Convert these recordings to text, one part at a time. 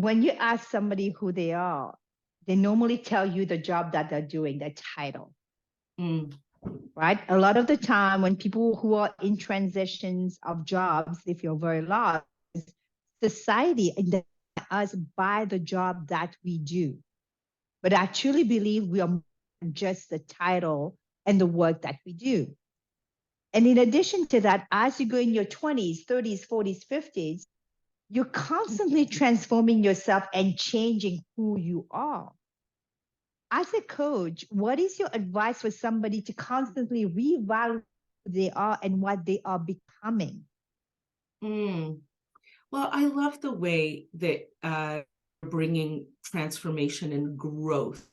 when you ask somebody who they are, they normally tell you the job that they're doing, their title. Right? A lot of the time when people who are in transitions of jobs, they feel very lost. Society identifies us by the job that we do. But I truly believe we are just the title and the work that we do. And in addition to that, as you go in your 20s, 30s, 40s, 50s, you're constantly transforming yourself and changing who you are. As a coach, what is your advice for somebody to constantly reevaluate who they are and what they are becoming? Well, I love the way that bringing transformation and growth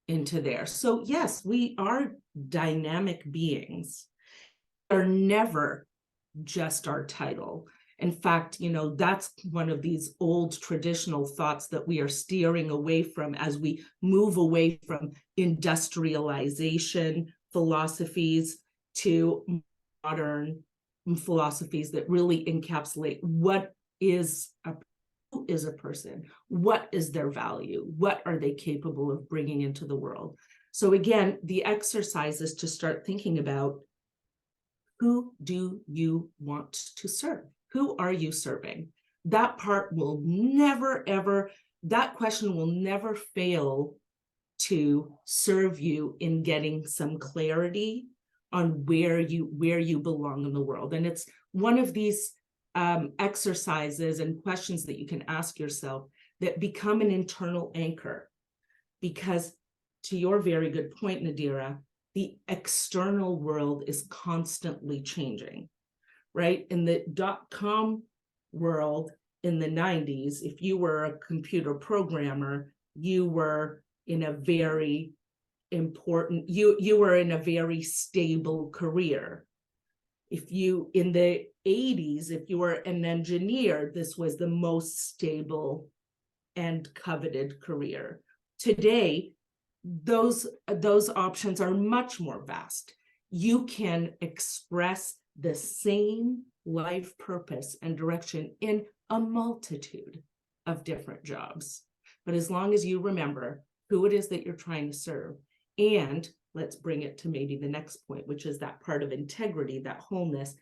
into there. So yes, we are dynamic beings. Are never just our title. In fact, that's one of these old traditional thoughts that we are steering away from as we move away from industrialization philosophies to modern philosophies that really encapsulate who is a person, what is their value, what are they capable of bringing into the world. So again, the exercise is to start thinking about, who do you want to serve? Who are you serving? That part will never, ever, that question will never fail to serve you in getting some clarity on where you belong in the world. And it's one of these exercises and questions that you can ask yourself that become an internal anchor. Because to your very good point, Nadirah, the external world is constantly changing, right? In the .com world in the 90s, if you were a computer programmer, you were in a very important, you were in a very stable career. If you, in the 80s, if you were an engineer, this was the most stable and coveted career. Today, those options are much more vast. You can express the same life purpose and direction in a multitude of different jobs. But as long as you remember who it is that you're trying to serve, and let's bring it to maybe the next point, which is that part of integrity, that wholeness.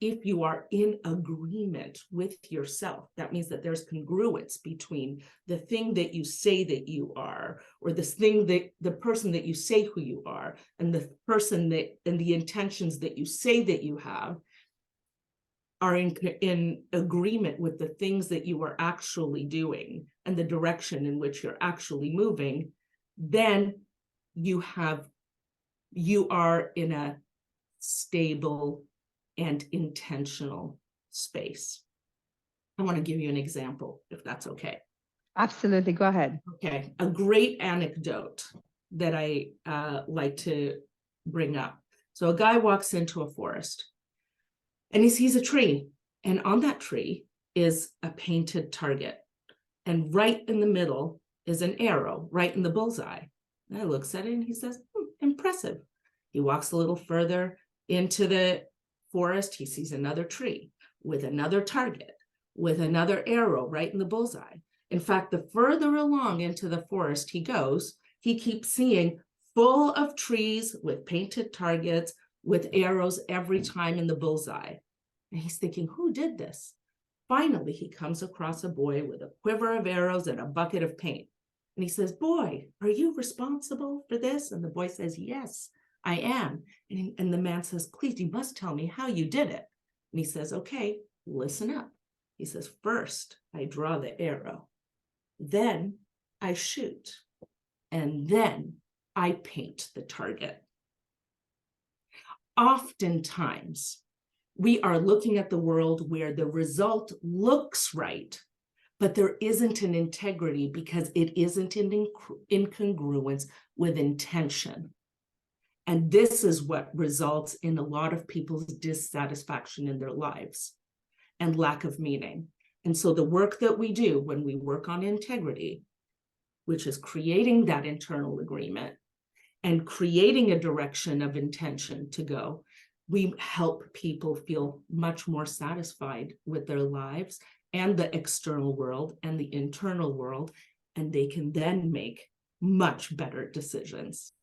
If you are in agreement with yourself, that means that there's congruence between the thing that you say that you are, or this thing that the person that you say who you are, and the person that, and the intentions that you say that you have are in agreement with the things that you are actually doing and the direction in which you're actually moving, then you are in a stable and intentional space. I want to give you an example, if that's okay. Absolutely, go ahead. Okay, a great anecdote that I like to bring up. So a guy walks into a forest and he sees a tree, and on that tree is a painted target, and right in the middle is an arrow, right in the bullseye. And he looks at it and he says, impressive. He walks a little further into the forest, he sees another tree with another target, with another arrow right in the bullseye. In fact, the further along into the forest he goes, he keeps seeing full of trees with painted targets, with arrows every time in the bullseye. And he's thinking, who did this? Finally, he comes across a boy with a quiver of arrows and a bucket of paint. And he says, boy, are you responsible for this? And the boy says, yes, I am. And the man says, please, you must tell me how you did it. And he says, okay, listen up. He says, first, I draw the arrow. Then I shoot. And then I paint the target. Oftentimes, we are looking at the world where the result looks right, but there isn't an integrity because it isn't in incongruence with intention. And this is what results in a lot of people's dissatisfaction in their lives and lack of meaning. And so the work that we do when we work on integrity, which is creating that internal agreement and creating a direction of intention to go, we help people feel much more satisfied with their lives and the external world and the internal world, and they can then make much better decisions.